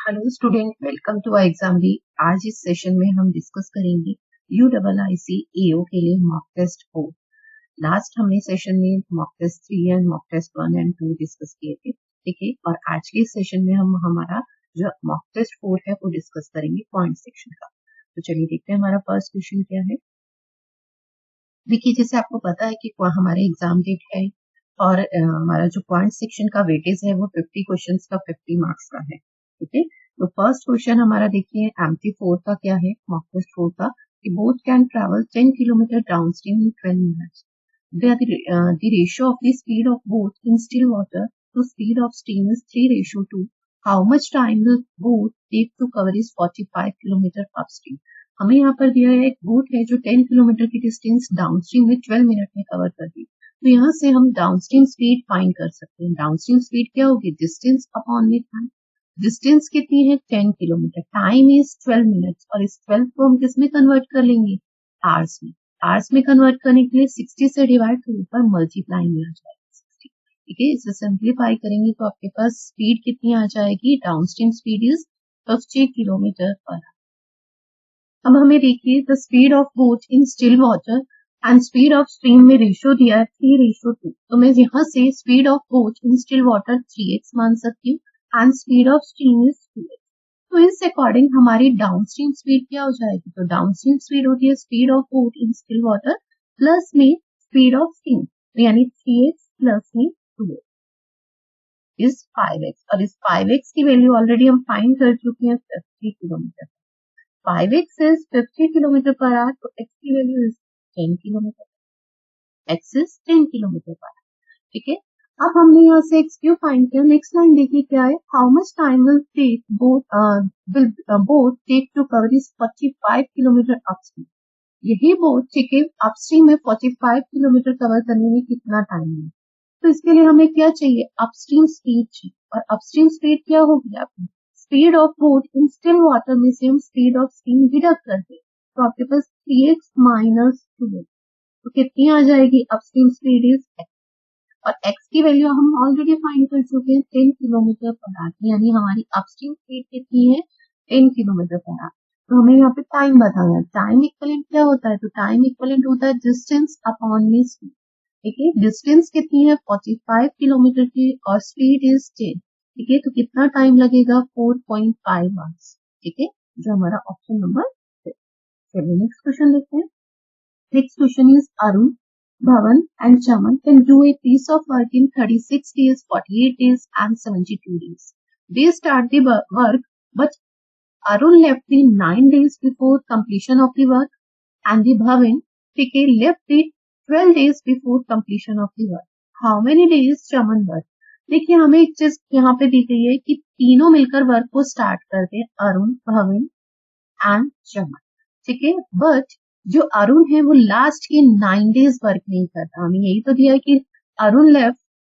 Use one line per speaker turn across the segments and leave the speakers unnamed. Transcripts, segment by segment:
Hello student, welcome to exam D. आज इस session में हम डिस्कस करेंगे UIIC AO के लिए मॉक टेस्ट 4। लास्ट हमने सेशन में mock test 3 and mock test 1 and 2 discuss किए थे, ठीक है। और आज के सेशन में हम हमारा जो मॉक टेस्ट 4 है वो डिस्कस करेंगे पॉइंट सेक्शन का। तो चलिए देखते हैं हमारा फर्स्ट क्वेश्चन क्या है। देखिए, जैसे आपको पता है कि हमारे एग्जाम डेट है और हमारा जो पॉइंट सेक्शन का वेटेज है वो 50 क्वेश्चंस का 50 मार्क्स का है, ठीक है। तो फर्स्ट क्वेश्चन हमारा देखिए MT4 का क्या है, मॉक टेस्ट 4 का, कि boat can travel 10 kilometre downstream in 12 minutes. The ratio of the speed of boat in still water to speed of steam is 3:2. How much time will boat take to cover is 45 kilometre upstream. हमें यहाँ पर दिया है एक boat है जो 10 kilometre की distance downstream में 12 मिनट में कवर करती है। तो यहाँ से हम डाउनस्ट्रीम स्पीड फाइंड कर सकते हैं। डाउनस्ट्रीम स्पीड क्या होगी, डिस्टेंस अपॉन में टाइम। डिस्टेंस कितनी है, 10 किलोमीटर, टाइम इज 12 मिनट्स, और इस 12 को हम किस में कन्वर्ट कर लेंगे, आवर्स में। आवर्स में कन्वर्ट करने के लिए 60 से डिवाइड के ऊपर मल्टीप्लाई में आ जाएगा 60, ठीक है। इसे सिंप्लीफाई करेंगे तो आपके पास स्पीड कितनी आ जाएगी, downstream speed is 50 kilometre per our. अब हमें देखिए the speed of boat in still water and speed of stream में रेशियो दिया है 3:2। तो मैं यहाँ से speed of boat in still water 3x मान सकती हूँ and speed of stream is 2x। तो इस अकॉर्डिंग हमारी डाउनस्ट्रीम स्पीड क्या हो जाएगी, तो डाउनस्ट्रीम स्पीड होती है speed of boat in still water plus में स्पीड ऑफ स्ट्रीम, तो यानी 3x प्लस में 2x इज 5x। और इस 5x की वैल्यू ऑलरेडी हम फाइंड कर चुके हैं 50 kilometre. 5x is 50 kilometre per hour, तो x की value is 10 kilometre, x is 10 kilometre per hour, ठीक है। अब हमने यहाँ से x क्यू फाइंड किया। नेक्स्ट लाइन देखिए क्या है, how much time will boat take to cover is 45 kilometre upstream. यही बोट, ठीक है, अपस्ट्रीम में 45 किलोमीटर कवर करने में कितना टाइम है। तो इसके लिए हमें क्या चाहिए, अपस्ट्रीम स्पीड चाहिए। और अपस्ट्रीम स्पीड क्या होगी, आपकी speed of boat in still water में से हम स्पीड ऑफ स्टीम डिडक्ट करते हैं, तो आपके पास 3x माइनस 2x, तो कितनी आ जाएगी, अपस्ट्रीम स्पीड इज x। और x की वैल्यू हम ऑलरेडी फाइंड कर चुके हैं 10 किलोमीटर पर आवर, यानी हमारी अपस्ट्रीम स्पीड कितनी है, 10 किलोमीटर पर आवर। तो हमें यहाँ पे टाइम बताना है। टाइम इक्वलेंट क्या होता है, तो टाइम इक्वलेंट होता है डिस्टेंस अपॉन में स्पीड, ठीक है। डिस्टेंस कितनी है, 45 किलोमीटर की, और स्पीड इज 10, ठीक है। तो कितना टाइम लगेगा, 4.5 आवर्स, ठीक है, जो हमारा ऑप्शन नंबर 6। चलिए नेक्स्ट क्वेश्चन देखते हैं। Next question is Arun, Bhavan and Chaman can do a piece of work in 36 days, 48 days and 72 days. They start the work, but Arun left the 9 days before completion of the work and the Bhavan left it 12 days before completion of the work. How many days Chaman work? देखिए हमें एक चीज यहाँ पे दी गई है कि तीनों मिलकर वर्क को स्टार्ट करते हैं, अरुण, भवन एंड चमन, ठीक है। बट जो अरुण है वो लास्ट के 9 डेज वर्क नहीं करता। हमें यही तो दिया है कि Arun left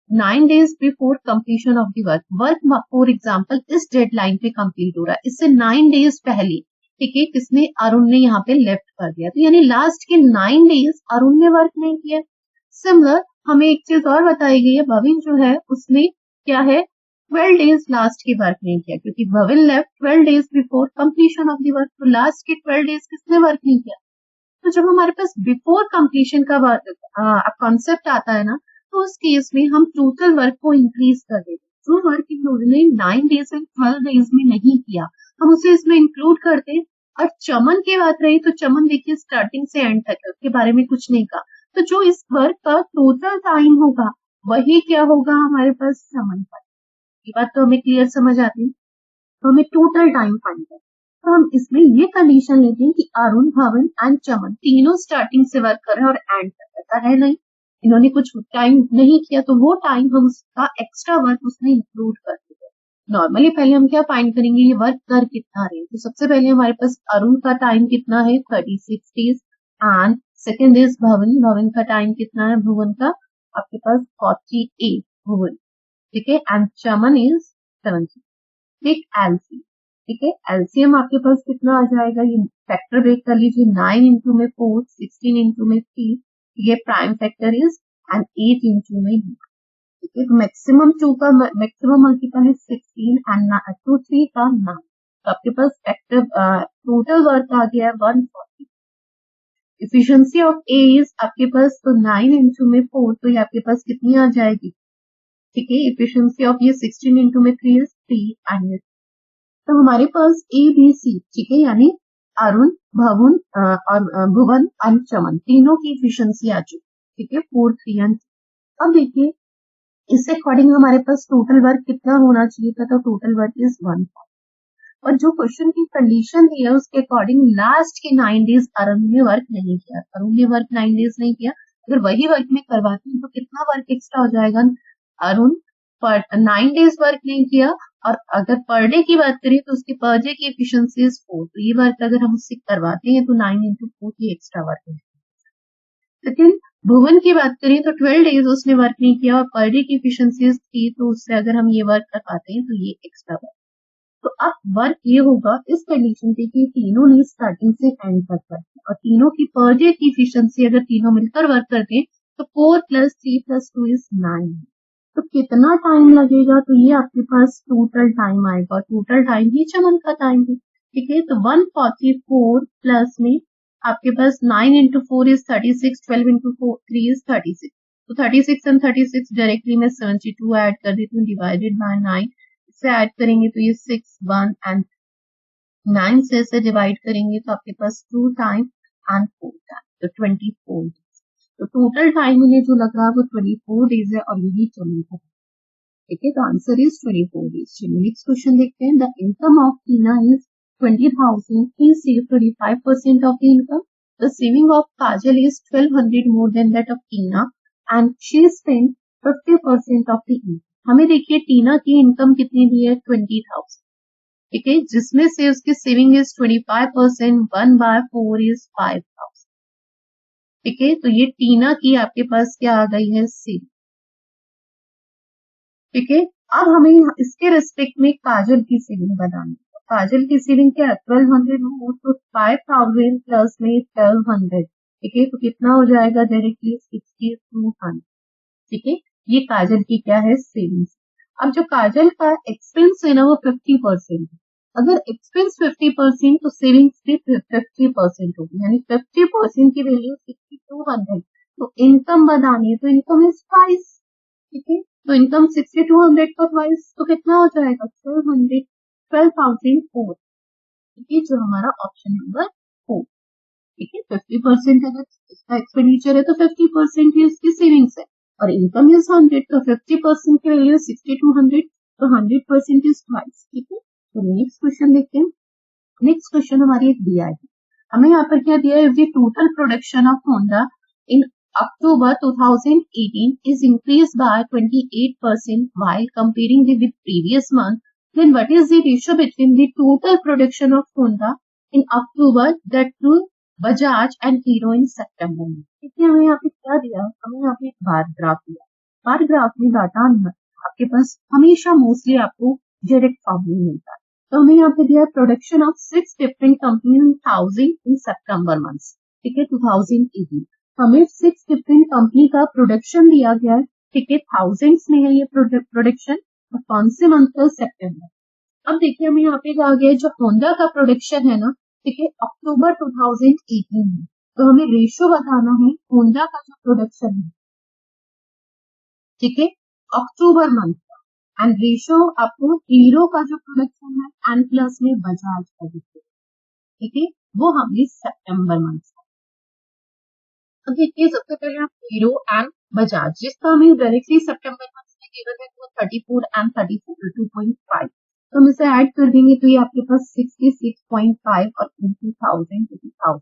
9 days before completion of the work. Work for example इस डेडलाइन पे कंप्लीट हो रहा है, इससे 9 डेज पहले, ठीक है, किसने, अरुण ने यहाँ पे लेफ्ट कर दिया, तो यानी लास्ट के 9 डेज अरुण ने वर्क नहीं किया। सिमिलर हमें एक चीज और बताई गई है, भविन जो है उसने क्या है, 12 डेज लास्ट के वर्क नहीं किया, क्योंकि Bhavin left 12 days before completion of the work, तो लास्ट के 12 डेज किसने वर्क नहीं किया। तो जब हमारे पास बिफोर कंप्लीशन का कॉन्सेप्ट आता है ना, तो उस केस में हम टोटल वर्क को इंक्रीज कर देते हैं। जो वर्क इन्होंने 9 डेज एंड 12 डेज में नहीं किया, हम उसे इसमें इंक्लूड करते हैं। और चमन की बात रही तो चमन देखिए स्टार्टिंग से एंड तक उसके बारे में कुछ नहीं कहा, तो जो इस वर्क का टोटल टाइम होगा वही क्या होगा, हमारे पास चमन का। ये बात तो हमें क्लियर समझ आती है। तो हमें टोटल टाइम फाइंड करना, तो हम इसमें ये कंडीशन लेते हैं कि अरुण, भवन एंड चमन तीनों स्टार्टिंग से वर्क कर रहे हैं और एंड तक, ऐसा है नहीं इन्होंने कुछ टाइम नहीं किया, तो वो टाइम हम उसका एक्स्ट्रा वर्क उसमें इंक्लूड कर देते हैं। नॉर्मली पहले हम क्या फाइंड करेंगे, ये वर्क कर कितना रहे, तो सबसे पहले हमारे पास अरुण का टाइम कितना है, 36 डेज, एंड सेकेंड इज भवन, भवन का टाइम कितना है, भुवन का आपके पास 48 भुवन, ठीक है, एंड चमन इज 70। ठीक एलसी, ठीक है, एलसीएम आपके पास कितना आ जाएगा, ये फैक्टर ब्रेक कर लीजिए, 9 इंटू में 4, 16 इंटू में 3, ये prime factor is, and 8 into में 9, ठीक है, तो मैक्सिमम 2 का मैक्सिमम मल्टीपल है 16 एंड 2 3 का 9, तो आपके पास एक्टिव टोटल वर्क आ गया है 140। एफिशिएंसी ऑफ ए इज आपके पास तो 9 इंटू में 4, तो ये आपके पास कितनी आ जाएगी, ठीक है। एफिशिएंसी ऑफ ये 16 इंटू में 3 इज 3 एंड तो हमारे पास ए बी सी, ठीक है, यानी अरुण, भवन और भुवन एंड चमन तीनों की एफिशिएंसी आ चुकी, ठीक है, 4 3 एंड। अब देखिए इससे अकॉर्डिंग हमारे पास टोटल वर्क कितना होना चाहिए था, तो टोटल वर्क इज 1। और जो क्वेश्चन की कंडीशन दी है उसके अकॉर्डिंग लास्ट के 9 डेज अरुण ने वर्क नहीं किया, अरुण ने वर्क 9 डेज नहीं किया, अगर वही वर्क में करवाते हैं तो कितना वर्क एक्स्ट्रा हो जाएगा, अरुण पर 9 डेज वर्क नहीं किया, और अगर पर डे की बात करें तो उसके पर डे की एफिशिएंसी इज 4, तो ये वर्क अगर हम उससे करवाते हैं तो 9 इंटू 4 की एक्स्ट्रा वर्क है। लेकिन भुवन की बात करें तो 12 डेज उसने वर्क नहीं किया और पर डे की एफिशिएंसी थी, तो उससे अगर हम ये वर्क करवाते हैं तो ये एक्स्ट्रा वर्क। तो अब वर्क ये होगा इस कंडीशन पे कि तीनों ने स्टार्टिंग से एंड तक वर्क किया और तीनों की पर डे की एफिशिएंसी अगर तीनों मिलकर वर्क करते हैं तो 4 + 3 + 2 इज 9। तो कितना टाइम लगेगा, तो ये आपके पास टोटल टाइम आएगा, टोटल टाइम ही चमन का टाइम है, ठीक है। तो 144 प्लस में आपके पास 9 इंटू 4 इज 36, 12 इंटू 3 इज 36, तो 36 एंड 36 डायरेक्टली मैं 72 ऐड कर देती हूँ डिवाइडेड बाय 9, इससे ऐड करेंगे तो ये 6 1 एंड 9 से इसे डिवाइड करेंगे तो आपके पास 2 टाइम एंड 4 टाइम, तो 24। तो टोटल टाइम इन्हें जो लग रहा है वो 24 डेज है और यही चमन का, ठीक है। तो आंसर इज 24 डेज। चलिए नेक्स्ट क्वेश्चन देखते हैं। The income of Tina is 20,000, he save 25% of the income. The saving of Kajal is 1200 more than that of Tina and she spend 50% of the income. हमें देखिए टीना की income कितनी दी है 20,000, ठीक है, जिसमें से उसकी सेविंग इज 25%, 1/4 इज 5,000, ठीक है। तो ये टीना की आपके पास क्या आ गई है सेविंग, ठीक है। अब हमें इसके रिस्पेक्ट में काजल की सेविंग बनानी है। काजल की सेविंग क्या है 1200 हो तो 5000 प्लस में 1200, ठीक है, तो कितना हो जाएगा डायरेक्टली 6200, ठीक है। ये काजल की क्या है सेविंग्स। अब जो काजल का एक्सपेंस है ना वो 50% है, अगर एक्सपेंस 50% तो सेविंग्स भी 50% होगी, यानी 50% की वैल्यू 6200। तो इनकम बनानी है तो इनकम इज प्राइस, ठीक है। तो इनकम 6200 का प्राइस तो कितना हो जाएगा 12,004, ठीक है, जो हमारा ऑप्शन नंबर 4, ठीक है। 50% अगर इसका एक्सपेंडिचर है तो 50% ही उसकी सेविंग्स है और इनकम इज 100, तो 50% की वैल्यू 6200, तो 100% इज ट्वाइस, ठीक है। तो नेक्स्ट क्वेश्चन देखते हैं। नेक्स्ट क्वेश्चन हमारी एक दिया है, हमें यहाँ पर क्या दिया है, the total production of Honda in October 2018 is increased by 28% while comparing with previous month. Then what is the ratio between the total production of Honda in October that to Bajaj and Hero in September? इसलिए हमें यहाँ पे क्या दिया, हमें यहाँ पे एक बार ग्राफ दिया। बार ग्राफ में डाटा आपके पास हमेशा मोस्टली आपको डायरेक्ट फॉर्म में मिलता है। तो हमें यहाँ पे दिया production of 6 different company in September month, ठीक है, 2018। हमें 6 डिफरेंट कंपनी का प्रोडक्शन दिया गया है, ठीक है, थाउजेंड्स में है ये प्रोडक्शन, और कौन से मंथ का सितंबर। अब देखिए हमें यहाँ पे कहा गया है जो होंडा का प्रोडक्शन है ना, ठीक है, अक्टूबर 2018 में, तो हमें रेशो बताना है होंडा का जो प्रोडक्शन है, ठीक है, अक्टूबर मंथ का, एंड रेशो आपको हीरो का जो प्रोडक्शन है एंड प्लस में बजाज का, ठीक है, वो हमें सितंबर मंथ का। तो देखिए सबसे पहले आप हीरो एंड बजाज जिसका हमें डायरेक्टली सितंबर मंथ में गिवन है वो 34 एंड 32.5, तो हम इसे ऐड कर देंगे तो ये आपके पास 66.5 और 20,000,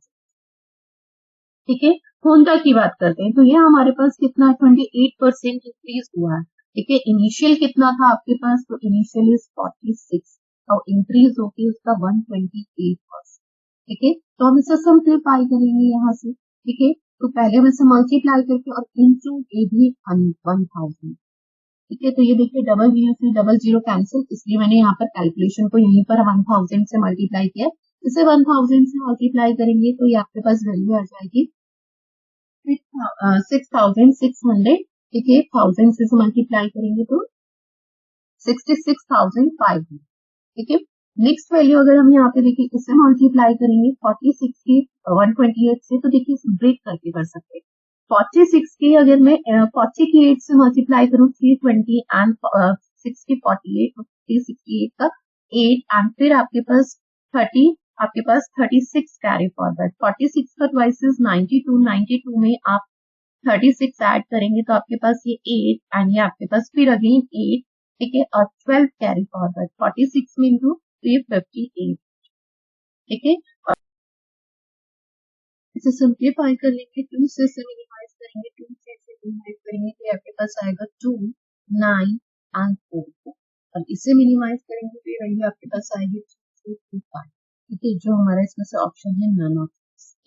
ठीक है। होंडा की बात करते हैं तो ये हमारे पास कितना 28% इंक्रीज हुआ है, ठीक है। इनिशियल कितना था आपके पास, तो इनिशियल इज 46 और इंक्रीज होके उसका 128%, ठीक है। तो हम इसे सिंप्लीफाई करेंगे यहाँ से, ठीक है, तो पहले हम इसे मल्टीप्लाई करके और इनटू ए भी 1000, ठीक है। तो ये देखिए डबल जीरो से डबल जीरो कैंसिल, इसलिए मैंने यहाँ पर कैलकुलेशन को यहीं पर 1000 से मल्टीप्लाई किया। इसे 1000 से मल्टीप्लाई करेंगे तो ये आपके पास वैल्यू आ जाएगी 6600 ठीक है, 1000 से मल्टीप्लाई करेंगे तो 66,500। ठीक है, नेक्स्ट वैल्यू अगर हम यहाँ पे देखिए इससे मल्टीप्लाई करेंगे 46 की 128 से, तो देखिए इसे ब्रेक करके कर सकते हैं। 46 की अगर मैं 40 की 8 से मल्टीप्लाई करूँ 320 एंड 6 की 48, 368 का 8 एंड फिर आपके पास 30, आपके पास 36 कैरी फॉरवर्ड। 46 का ट्वाइस इज 92, 92 में आप 36 ऐड करेंगे तो आपके पास ये 8 एंड ये आपके पास फिर अगेन 8, ठीक है, और 12 कैरी फॉरवर्ड 46 में इंटू तो ये 58, ठीक है। इसे सिंप्लीफाई कर लेंगे, 2 से मिनिमाइज करेंगे, 2 से मिनिमाइज करेंगे तो आपके पास आएगा 2, 9 एंड 4, और इसे मिनिमाइज करेंगे तो ये वैल्यू आपके पास आएगी 2, 2, 5, ठीक है, जो हमारा इसमें से ऑप्शन है नन ऑफ,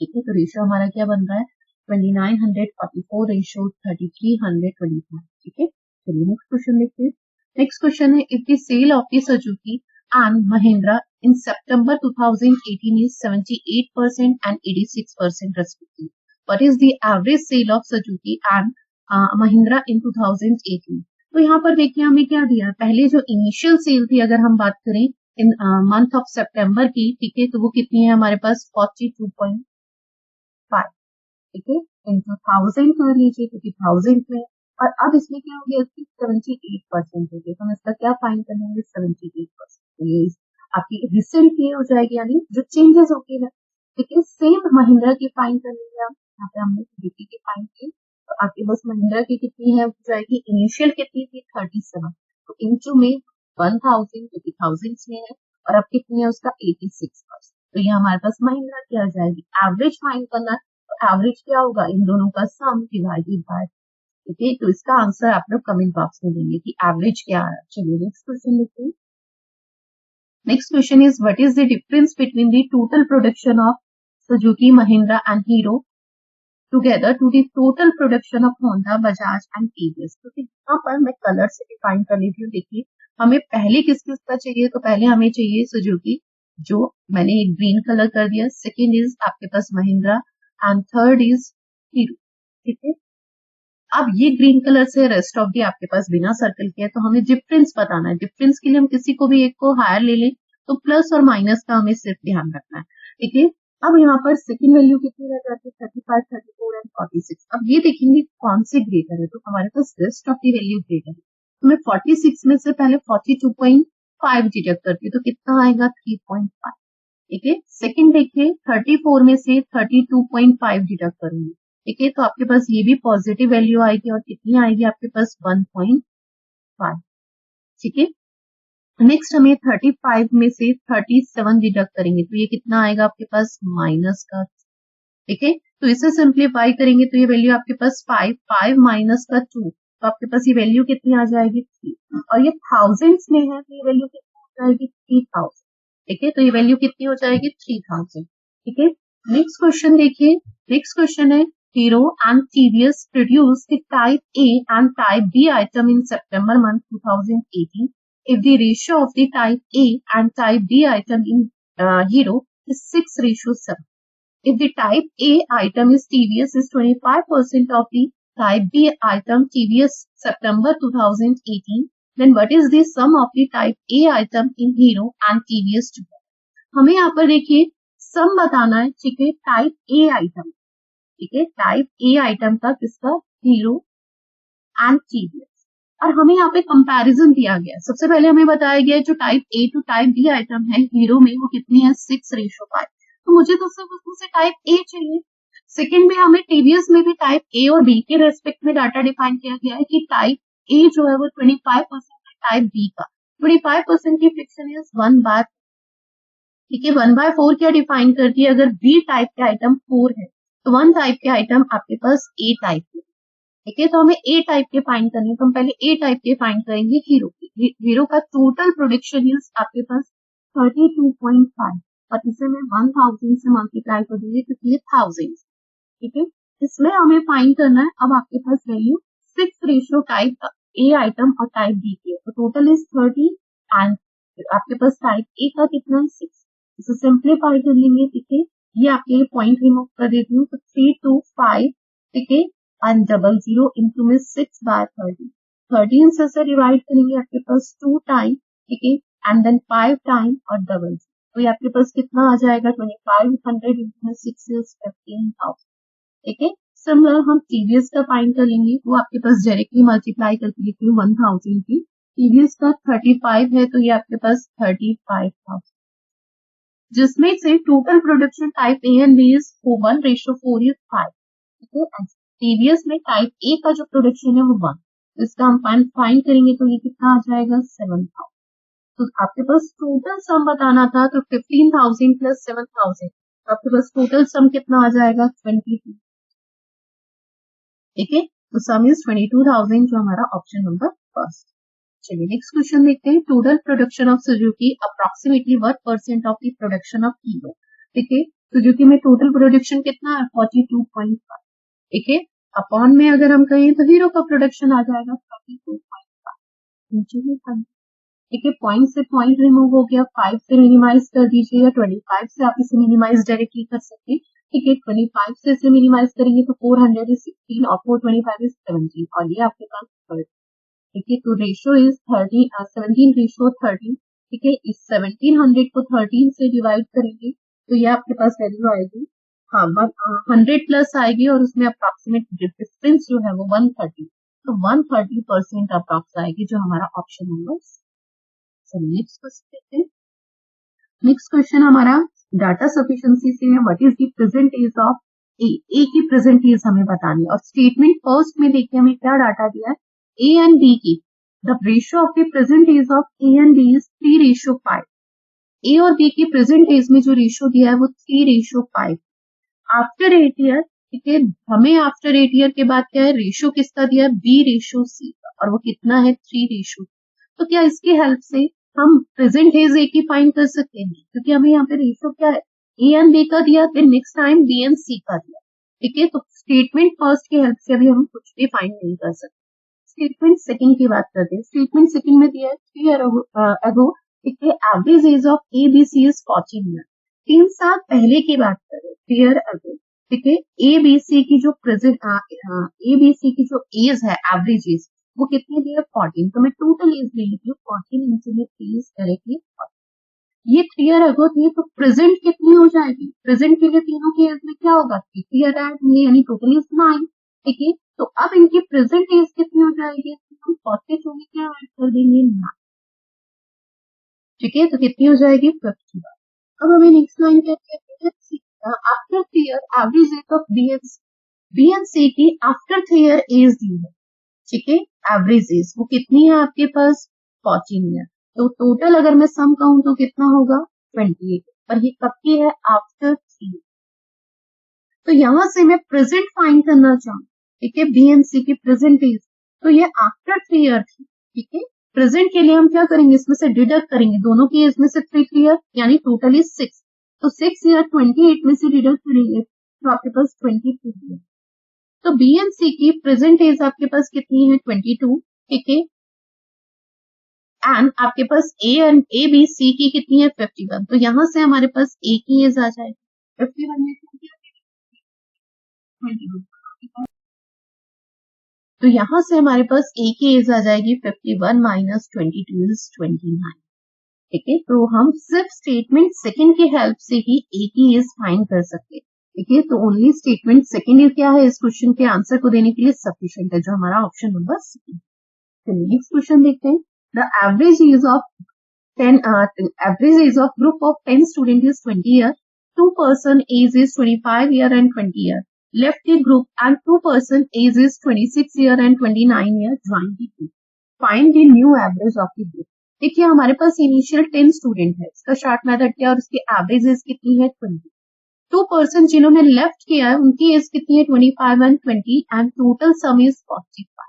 ठीक है। तो रेशियो हमारा क्या बन रहा है 2944 रेशियो 3325, ठीक है। चलिए नेक्स्ट क्वेश्चन देखते हैं। नेक्स्ट क्वेश्चन है, if the sale of the Suzuki and Mahindra in September 2018 is 78% and 86% respectively. What is the average sale of Suzuki and Mahindra in 2018? तो यहाँ पर देखिए हमें क्या दिया है, पहले जो इनिशियल सेल थी अगर हम बात करें इन मंथ ऑफ सितंबर की, ठीक है, तो वो कितनी है हमारे पास 42.5, ठीक है, इंटू 1000 कर लीजिए क्योंकि 1000 में, और अब इसमें क्या हो गया 78% हो गया, तो हम इसका क्या फाइन करेंगे 78%, तो ये आपकी रिसेंट ये हो जाएगी, यानी जो चेंजेस होती है। लेकिन सेम महिंद्रा की फाइन कर लेंगे आप, यहाँ पे हमने सुजुकी की फाइन की, तो आपके पास महिंद्रा की कितनी है हो जाएगी, इनिशियल कितनी थी 37, तो इंटू में 1000 क्योंकि थाउजेंड्स में है, और अब कितनी है उसका 86%, तो ये हमारे पास महिंद्रा की आ जाएगी। एवरेज फाइन करना, तो एवरेज क्या होगा इन दोनों का सम डिवाइडेड बाय, ठीक है, तो इसका आंसर आप लोग कमेंट बॉक्स में देंगे कि एवरेज क्या आ रहा है। चलिए नेक्स्ट क्वेश्चन देखते हैं। Next question is what is the difference between the total production of Suzuki Mahindra and Hero together to the total production of Honda Bajaj and TVS. तो यहाँ पर मैं कलर से डिफाइन कर लेती हूँ। देखिए हमें पहले किस किस का चाहिए, तो पहले हमें चाहिए सुजुकी, जो मैंने एक ग्रीन कलर कर दिया, सेकेंड इज आपके पास Mahindra and third is Hero, ठीक है। अब ये ग्रीन कलर से रेस्ट ऑफ दी आपके पास बिना सर्कल के है, तो हमें डिफरेंस बताना है। डिफरेंस के लिए हम किसी को भी एक को हायर ले लें, तो प्लस और माइनस का हमें सिर्फ ध्यान रखना है, ठीक है। अब यहाँ पर सेकंड वैल्यू कितनी रह जाती है 35, 34 एंड 46। अब ये देखेंगे कौन से ग्रेटर है, तो हमारे पास rest of the value greater है, तो मैं 46 में से पहले 42.5 डिडक्ट करती हूँ, तो कितना आएगा 3.5, ठीक है। सेकंड देखिए 34 में से 32.5 डिडक्ट करूंगी, ठीक है, तो आपके पास ये भी पॉजिटिव वैल्यू आएगी, और कितनी आएगी आपके पास 1.5, ठीक है। नेक्स्ट हमें 35 में से 37 डिडक्ट करेंगे, तो ये कितना आएगा आपके पास माइनस का, ठीक है। तो इसे सिंप्लीफाई करेंगे तो ये वैल्यू आपके पास 5 माइनस का 2, तो आपके पास ये वैल्यू कितनी आ जाएगी 3, और ये थाउजेंड्स में है तो ये वैल्यू कितनी हो जाएगी 3000, ठीक है, तो ये वैल्यू कितनी हो जाएगी 3000, ठीक है। नेक्स्ट क्वेश्चन देखिए, नेक्स्ट क्वेश्चन है Hero and TVS produced the Type A and Type B item in September month 2018. If the ratio of the Type A and Type B item in Hero is 6:7. If the Type A item is TVS is 25% of the Type B item TVS September 2018, then what is the sum of the Type A item in Hero and TVS together? हमें यहाँ पर देखिए सम बताना है, ठीक है, type A item, ठीक है, टाइप ए आइटम का किसका हीरो एंड टीवीएस, और हमें यहाँ पे कंपैरिजन दिया गया है। सबसे पहले हमें बताया गया है जो type A to type B item है हीरो में वो कितनी है 6:5, तो मुझे तो सिर्फ उसमें से टाइप ए चाहिए। सेकंड में हमें टीवीएस में भी टाइप ए और बी के रेस्पेक्ट में डाटा डिफाइन किया गया है कि टाइप ए जो है वो 25% है, टाइप बी का 25% की फ्रिक्शन इज 1/4, ठीक है। 1/4 क्या डिफाइन करती है, अगर बी टाइप के आइटम 4 है तो 1 टाइप के आइटम आपके पास ए टाइप के, ठीक है। तो हमें ए टाइप के फाइंड करने हैं, तो हम पहले ए टाइप के फाइंड करेंगे हीरो की। हीरो का टोटल प्रोडक्शन यूज आपके पास 32.5, और इसे मैं 1000 से मल्टीप्लाई कर दूंगी क्योंकि ये 1000, ठीक है। इसमें हमें फाइंड करना है अब आपके पास वैल्यू 6 टाइप ए आइटम और टाइप बी के, तो टोटल इज 30 एंड आपके पास टाइप ए का कितना है 6, इसे सिंप्लीफाई कर लेंगे, ठीक है। ये आपके पॉइंट रिमूव कर देती हूँ, तो 3 to 5, ठीक है, एंड 00 इंटू में 6/30, 13 से डिवाइड करेंगे आपके पास 2 टाइम, ठीक है, एंड देन 5 टाइम और 00, तो ये आपके पास कितना आ जाएगा 2500 इंटू में 6 इज 15,000, ठीक है। सिमिलर हम टीवीएस का फाइंड करेंगे, वो आपके पास डायरेक्टली मल्टीप्लाई करके लिखी 1000 की, टीवीएस का 35 है तो ये आपके पास 35,000, जिसमें से total production type A and B is 1:4 is 5, ठीक है। टीवीएस में टाइप ए का जो प्रोडक्शन है वो 1, इसका हम फाइंड करेंगे तो ये कितना आ जाएगा 7,000, तो आपके पास टोटल सम बताना था तो 15,000 प्लस 7,000, आपके पास टोटल सम कितना आ जाएगा 22, ठीक है, तो सम इज 22,000 जो हमारा ऑप्शन नंबर फर्स्ट। चलिए नेक्स्ट क्वेश्चन देखते हैं, total production of Suzuki approximately what percent of the production of hero, ठीक है, सुजुकी में टोटल प्रोडक्शन कितना है 42.5, ठीक है, अपॉन में अगर हम कहें तो हीरो का प्रोडक्शन आ जाएगा 32.5, नीचे में ठीक है, पॉइंट से पॉइंट रिमूव हो गया, 5 से मिनिमाइज कर दीजिए, या 25 से आप इसे मिनिमाइज डायरेक्टली कर सकते हैं, ठीक है, 25 से इसे मिनिमाइज करेंगे तो 400 इज 16 और 425 इज 17 और ये आपके पास 30, ठीक है, तो रेशियो इज 17:13, ठीक है, इस 1700 को 13 से डिवाइड करेंगे तो ये आपके पास वैल्यू आएगी, हाँ 100 प्लस आएगी और उसमें अप्रोक्सीमेट डिफरेंस जो है वो 130, तो 130% अप्रोक्स आएगी जो हमारा ऑप्शन नंबर। नेक्स्ट क्वेश्चन देखते हैं, नेक्स्ट क्वेश्चन हमारा डाटा सफिशिएंसी से है, what is the present age of A, A की प्रेजेंट एज हमें बतानी है, और स्टेटमेंट फर्स्ट में देखिए हमें क्या डाटा दिया है, ए एंड बी की the ratio of the present age of A and B is 3:5, A और बी की प्रेजेंट एज में जो रेशियो दिया है वो 3:5, आफ्टर 8 ईयर, ठीक है, हमें आफ्टर 8 ईयर के बाद क्या है रेशियो किसका दिया है B:C का, और वो कितना है 3:, तो क्या इसकी हेल्प से हम प्रेजेंट एज ए की फाइंड कर सकते हैं, क्योंकि हमें यहाँ पे रेशियो क्या है ए एंड बी का दिया, फिर नेक्स्ट टाइम बी एंड सी का दिया, ठीक है, तो स्टेटमेंट फर्स्ट की हेल्प से अभी हम कुछ भी फाइंड नहीं कर सकते। स्टेटमेंट सेकंड की बात करते हैं, स्टेटमेंट सेकंड में दिया है 3 ईयर अगो, ठीक है, average age of A B C is 14 year, 3 साल पहले की बात करें 3 ईयर अगो, ठीक है, ए बी सी की जो प्रेजेंट ए बी सी की जो एज है एवरेज एज वो कितनी दी है 14, तो मैं टोटल एज ले लेती हूँ 14 इंटू में 3 डायरेक्टली, ये 3 ईयर अगो थी तो प्रेजेंट कितनी हो जाएगी, प्रेजेंट के लिए तीनों के एज में क्या होगा 3 ईयर ऐड होंगे, यानी टोटल इज 9, ठीक है, तो अब इनकी प्रेजेंट एज कितनी हो जाएगी, हम 42 में क्या ऐड कर देंगे 9, ठीक है, तो कितनी हो जाएगी 50। अब हमें नेक्स्ट लाइन क्या कहते हैं, after 3 year average age of B and C की आफ्टर 3 ईयर एज दी है, ठीक है, एवरेज एज वो कितनी है आपके पास 14 ईयर, तो टोटल अगर मैं सम कहूं तो कितना होगा 28, पर ये कब की है आफ्टर 3, तो यहां से मैं प्रेजेंट फाइंड करना चाहूँ, ठीक है, बी एंड सी की प्रेजेंट एज, तो ये आफ्टर 3 ईयर थी, ठीक है, प्रेजेंट के लिए हम क्या करेंगे इसमें से डिडक्ट करेंगे, दोनों की एज में से 3 ईयर यानी टोटल इज 6, तो 6 ईयर 28 में से डिडक्ट करेंगे तो आपके पास 22 ईयर, तो बी एंड सी की प्रेजेंट एज आपके पास कितनी है 22, ठीक है, एंड आपके पास ए बी सी की कितनी है 51, तो यहां से हमारे पास ए की एज आ जाएगी 51 में 22, तो यहां से हमारे पास ए की एज आ जाएगी 51 माइनस 22 इज 29, ठीक है, तो हम सिर्फ स्टेटमेंट सेकंड की हेल्प से ही ए की एज फाइंड कर सकते हैं, ठीक है, तो ओनली स्टेटमेंट सेकंड क्या है इस क्वेश्चन के आंसर को देने के लिए सफिशिएंट है, जो हमारा ऑप्शन नंबर सी। चलिए नेक्स्ट क्वेश्चन देखते हैं, the average age of 10 average age of group of 10 student is 20 year, 2-person age is 25 year and 20 year, left the group and 2-person age is 26 year and 29 year, join the group, find the new average of the group। देखिए हमारे पास initial 10 student है, इसका short method क्या और उसकी average age कितनी है 20, 2 person जिन्होंने लेफ्ट किया है उनकी एज कितनी है 25 and 20 and total sum is 45,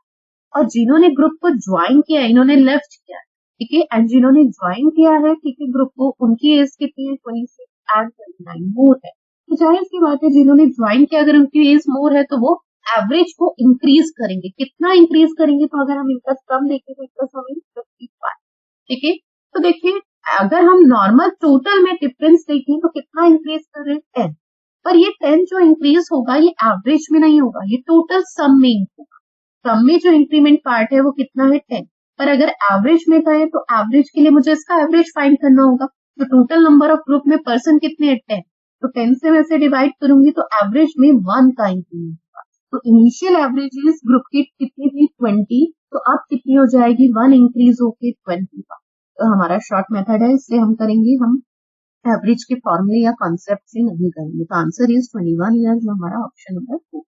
और जिन्होंने ग्रुप को ज्वाइन किया है इन्होंने लेफ्ट किया है, ठीक है, एंड जिन्होंने ज्वाइन किया है ठीक है ग्रुप को उनकी एज कितनी है 26 एंड 29 मोर है, तो जाहिर सी बात है जिन्होंने ज्वाइन किया अगर उनकी एज मोर है तो वो एवरेज को इंक्रीज करेंगे, कितना इंक्रीज करेंगे, तो अगर हम इनका सम देखें तो इनका सम 55, ठीक है, तो देखिए अगर हम नॉर्मल टोटल में डिफरेंस देखें तो कितना इंक्रीज कर रहे हैं 10, पर ये 10 जो इंक्रीज होगा ये एवरेज में नहीं होगा, ये टोटल सम में होगा। सम में जो इंक्रीमेंट पार्ट है वो कितना है 10, पर अगर एवरेज में कहें तो एवरेज के लिए मुझे इसका एवरेज फाइंड करना होगा। तो टोटल नंबर ऑफ ग्रुप में पर्सन कितने हैं 10, तो 10 से वैसे डिवाइड करूंगी तो एवरेज में 1 का इंक्रीमेंट होगा। तो इनिशियल एवरेज ग्रुप की कितनी थी 20, तो अब कितनी हो जाएगी 1 इंक्रीज होके 20 का। तो हमारा शॉर्ट मेथड है, इससे हम करेंगे, हम एवरेज के फॉर्मूले या कॉन्सेप्ट से नहीं करेंगे। तो आंसर इज 21 ईयर, जो हमारा ऑप्शन नंबर 4।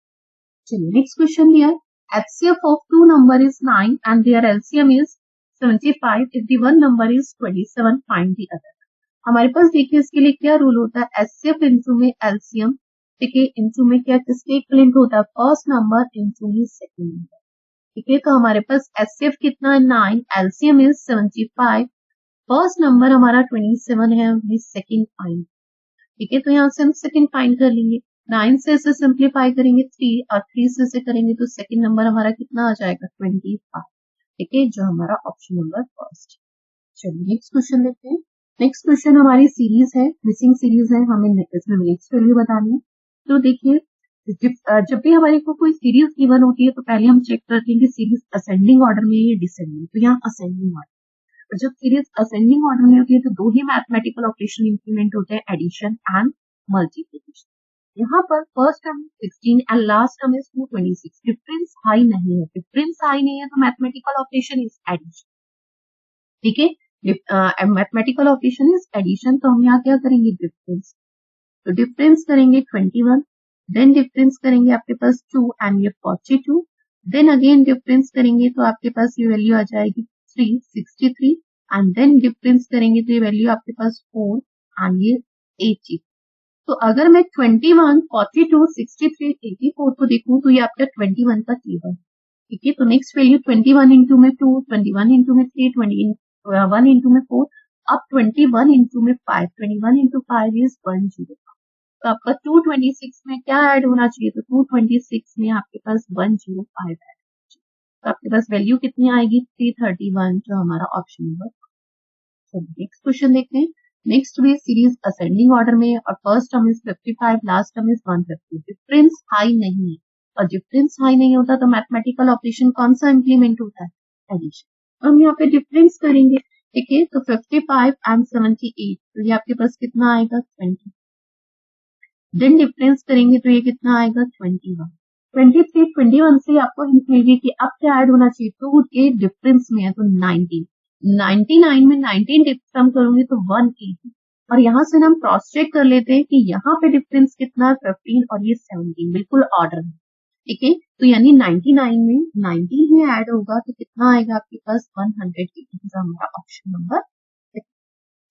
चलिए नेक्स्ट क्वेश्चन दिया है, HCF of two number is 9 and their LCM is 75 if the one number is 27, find the other। हमारे पास देखिए इसके लिए क्या रूल होता है, HCF इंटू में LCM, ठीक है, इंटू में क्या किसके इक्विवेलेंट होता है, फर्स्ट नंबर इंटू में सेकंड नंबर, ठीक है। तो हमारे पास HCF कितना है 9, LCM इज 75, फर्स्ट नंबर हमारा 27 है, सेकंड फाइंड, ठीक है। तो यहाँ से हम सेकंड फाइंड कर लेंगे, 9 से इसे सिंप्लीफाई करेंगे 3 और 3 से इसे करेंगे तो सेकंड नंबर हमारा कितना आ जाएगा 25, ठीक है, जो हमारा ऑप्शन नंबर फर्स्ट। चलिए नेक्स्ट क्वेश्चन देखते हैं। नेक्स्ट क्वेश्चन हमारी सीरीज है, मिसिंग सीरीज है, हमें इसमें नेक्स्ट वैल्यू बतानी है। तो देखिए जब भी हमारे को कोई सीरीज गिवन होती है तो पहले हम चेक करते हैं कि सीरीज असेंडिंग ऑर्डर में या डिसेंडिंग, तो यहाँ असेंडिंग ऑर्डर। और जब सीरीज असेंडिंग ऑर्डर में होती है तो दो ही मैथमेटिकल ऑपरेशन इंप्लीमेंट होते हैं, एडिशन एंड मल्टीप्लिकेशन। यहाँ पर first term 16 and last term is 226, difference high नहीं है, डिफरेंस हाई नहीं है तो मैथमेटिकल ऑपरेशन इज एडिशन, ठीक है। मैथमेटिकल ऑपरेशन इज एडिशन, तो हम यहाँ क्या करेंगे डिफरेंस, तो डिफरेंस करेंगे 21, देन डिफरेंस करेंगे आपके पास 2 एंड ये 42, देन अगेन डिफरेंस करेंगे तो आपके पास ये वैल्यू आ जाएगी 363 एंड देन डिफरेंस करेंगे तो ये वैल्यू आपके पास 4 एंड ये 80। तो अगर मैं 21, 42, 63, 84 को देखूं तो ये आपका 21 का टेबल, ठीक है। तो नेक्स्ट वैल्यू 21 इंटू में 2, 21 इंटू में 3, 21 इंटू में 4, अब 21 इंटू में 5, 21 इंटू 5 इज 102। तो आपका 226 में क्या ऐड होना चाहिए, तो 226 में आपके पास 105 ऐड, तो आपके पास वैल्यू कितनी आएगी 331, जो हमारा ऑप्शन नंबर। नेक्स्ट क्वेश्चन देखते हैं। नेक्स्ट भी सीरीज असेंडिंग ऑर्डर में और first term is 55, last term is 150, difference high नहीं है, और डिफरेंस हाई नहीं होता तो मैथमेटिकल ऑपरेशन कौन सा इंप्लीमेंट होता है, एडिशन। हम यहाँ पे डिफरेंस करेंगे, ठीक है, तो 55 एंड 78, तो ये आपके पास कितना आएगा 20, देन डिफरेंस करेंगे तो ये कितना आएगा 21, 23, 21 से आपको हिंट मिल गई कि अब क्या ऐड होना चाहिए, तो ये डिफरेंस में है तो 19, 99 में 19 डिफरेंस करूंगी तो 180, और यहाँ से हम क्रॉस चेक कर लेते हैं कि यहाँ पे डिफरेंस कितना है 15 और ये 17, बिल्कुल ऑर्डर है, ठीक है। तो यानी 99 में 19 ही ऐड होगा तो कितना आएगा आपके पास 180, हमारा ऑप्शन नंबर।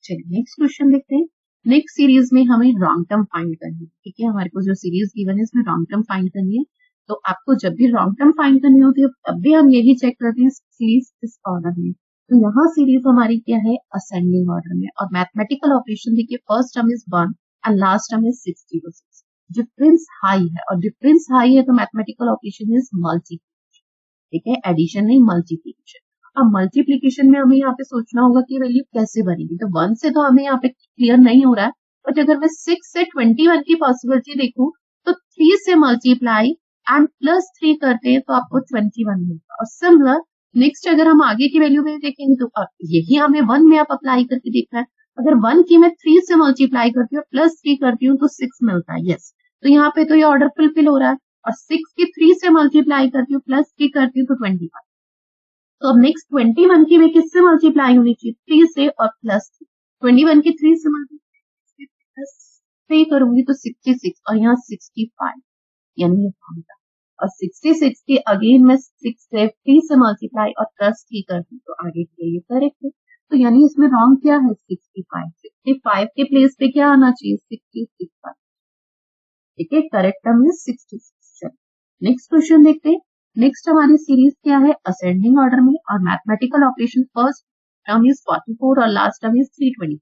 चलिए नेक्स्ट क्वेश्चन देखते हैं। नेक्स्ट सीरीज में हमें रॉन्ग टर्म फाइंड करनी है, ठीक है। हमारे को जो सीरीज गिवन है इसमें रॉन्ग टर्म फाइंड करनी है, तो आपको जब भी रॉन्ग टर्म फाइंड करनी होती है तब भी हम यही चेक करते हैं सीरीज किस ऑर्डर में। तो यहाँ सीरीज हमारी क्या है असेंडिंग ऑर्डर में, और मैथमेटिकल ऑपरेशन देखिए first term is 1 and last term is 606, difference high है, और डिफरेंस हाई है तो मैथमेटिकल ऑपरेशन इज मल्टीप्लिकेशन, ठीक है, एडिशन नहीं मल्टीप्लिकेशन। अब मल्टीप्लीकेशन में हमें यहाँ पे सोचना होगा कि वैल्यू कैसे बनेगी, तो 1 से तो हमें यहाँ पे क्लियर नहीं हो रहा है, बट अगर मैं 6 से 21 की पॉसिबिलिटी देखूं तो 3 से मल्टीप्लाई एंड प्लस 3 करते हैं तो आपको 21 मिलेगा। और सिमिलर नेक्स्ट अगर हम आगे की वैल्यू में देखेंगे तो यही हमें 1 में आप अप्लाई करके देखना है, अगर 1 की मैं 3 से मल्टीप्लाई करती हूँ प्लस 3 करती हूँ तो 6 मिलता है, यस, तो यहाँ पे तो ये ऑर्डर फुलफिल हो रहा है। और 6 की 3 से मल्टीप्लाई करती हूँ प्लस 3 करती हूँ तो 21, तो अब नेक्स्ट 21 की वे किससे मल्टीप्लाई होनी चाहिए 3 से और प्लस 21 की 3 से मल्टीप्लाई प्लस 3 करूंगी तो 66 और यहाँ 65, यानी ये फॉर्मूला, और 66 की अगेन मैं 6 से 3 से मल्टीप्लाई और प्लस 3 करती तो आगे के लिए करेक्ट है। तो यानी इसमें रॉन्ग क्या है 65 के प्लेस पे क्या आना चाहिए 65, ठीक है, correct term is 66। Next question देखते हैं। नेक्स्ट हमारी सीरीज क्या है असेंडिंग ऑर्डर में, और mathematical operation first term is 44 और last term is 320,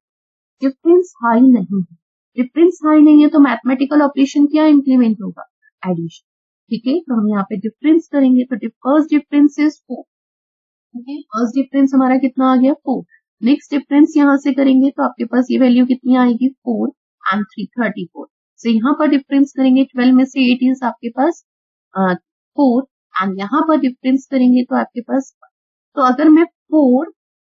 difference high नहीं है, डिफरेंस हाई नहीं है तो मैथमेटिकल ऑपरेशन क्या इंप्लीमेंट होगा एडिशन, ठीक है। तो हम यहाँ पे डिफरेंस करेंगे तो फर्स्ट डिफरेंस इज 4, ठीक है, फर्स्ट डिफरेंस हमारा कितना आ गया 4, नेक्स्ट डिफरेंस यहाँ से करेंगे तो आपके पास ये वैल्यू कितनी आएगी 4 एंड 3 34, तो यहाँ पर डिफरेंस करेंगे 12 में से 8 इज आपके पास 4 एंड यहाँ पर डिफरेंस करेंगे तो आपके पास, तो अगर मैं 4,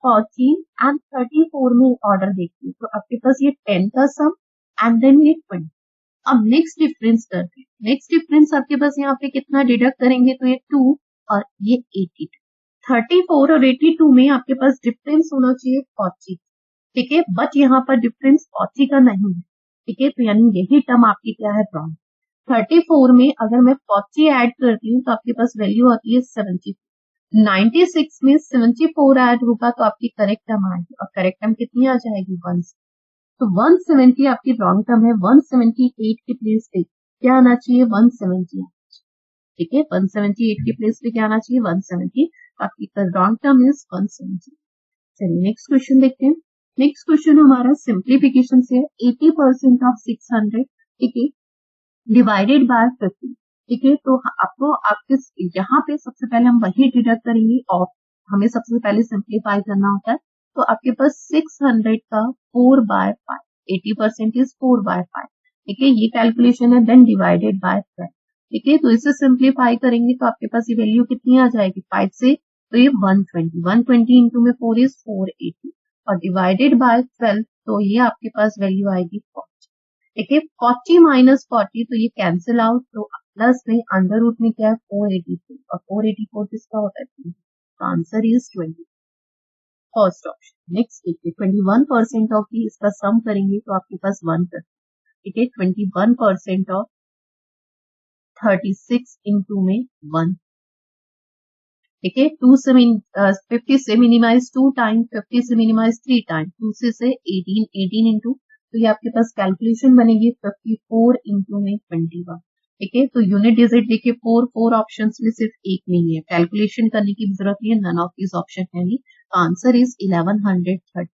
14 एंड 34 में ऑर्डर देखती हूँ तो आपके पास ये 10 का सम एंड देन ये 20। अब नेक्स्ट डिफरेंस करते हैं। नेक्स्ट डिफरेंस आपके पास यहाँ पे कितना डिडक्ट करेंगे तो ये 2 और ये 82। 34 और 82 में आपके पास डिफरेंस होना चाहिए 40, ठीक है, बट यहाँ पर डिफरेंस 40 का नहीं है, ठीक है, तो यानी यही टर्म आपकी क्या है, रॉन्ग। 34 में अगर मैं 40 ऐड करती हूँ तो आपके पास वैल्यू आती है 70। 96 में 74 ऐड होगा तो आपकी करेक्ट टर्म आएगी, और करेक्ट टर्म कितनी आ जाएगी, 1। तो 170 आपकी रॉन्ग टर्म है। 178 की प्लेस पे क्या आना चाहिए, 170, ठीक है, 178 की प्लेस पे क्या आना चाहिए, 170। आपकी रॉन्ग टर्म इज 170। चलिए नेक्स्ट क्वेश्चन देखते हैं। नेक्स्ट क्वेश्चन हमारा सिंप्लीफिकेशन से 80% ऑफ 600, ठीक है, डिवाइडेड बाय 50, ठीक है, तो आपको आपके यहाँ पे सबसे पहले हम वही डिडक्ट करेंगे और हमें सबसे पहले सिंप्लीफाई करना होता है। तो आपके पास 600 का 4/5, 80% इज 4/5, ठीक है, ये कैलकुलेशन है, देन डिवाइडेड बाय 12, ठीक है, तो इसे सिंप्लीफाई करेंगे तो आपके पास ये वैल्यू कितनी आ जाएगी 5 से, तो ये 120, 120 इंटू में 4 इज 480 और डिवाइडेड बाय 12, तो ये आपके पास वैल्यू आएगी 40, ठीक है। 40 माइनस 40 तो ये कैंसिल आउट, तो प्लस में अंडर रूट में क्या है 484 और 484 किसका होता है, तो answer is 20, first option. Next देखिए 21% ऑफ की इसका सम करेंगे तो आपके पास 1, ठीक है, 21% ऑफ 36 इंटू में 1, ठीक है, 2 से 50 से मिनिमाइज 2 टाइम, 50 से मिनिमाइज 3 टाइम, 2 से 18, 18 इंटू, तो ये आपके पास कैलकुलेशन बनेगी 54 इंटू में 21, ठीक है, तो यूनिट डिजिट देखिए 4 ऑप्शंस में सिर्फ एक नहीं है, कैलकुलेशन करने की जरूरत नहीं है, नन ऑफ दिस ऑप्शन है नहीं, आंसर इज 1130।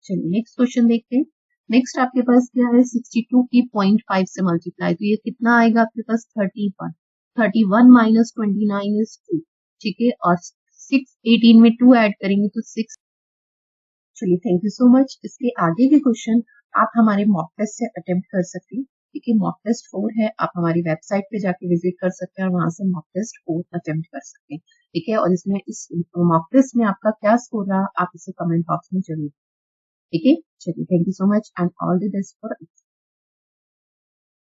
चलिए नेक्स्ट क्वेश्चन देखते हैं। नेक्स्ट आपके पास क्या है, 62 की 0.5 से मल्टीप्लाई, तो ये कितना आएगा आपके पास 31, 31 माइनस 29 इज 2, ठीक है, और 6, 18 में 2 ऐड करेंगे तो 6। चलिए थैंक यू सो मच। इसके आगे के क्वेश्चन आप हमारे मॉक टेस्ट से अटेम्प्ट कर सकते हैं, ठीक है, मॉक टेस्ट 4 है, आप हमारी वेबसाइट पे जाके विजिट कर सकते हैं और वहां से मॉक टेस्ट 4 अटेम्प्ट कर सकते हैं, ठीक है, और इसमें इस मॉक टेस्ट में आपका क्या स्कोर रहा आप इसे कमेंट बॉक्स में जरूर, ठीक है। चलिए thank you so much and all the best for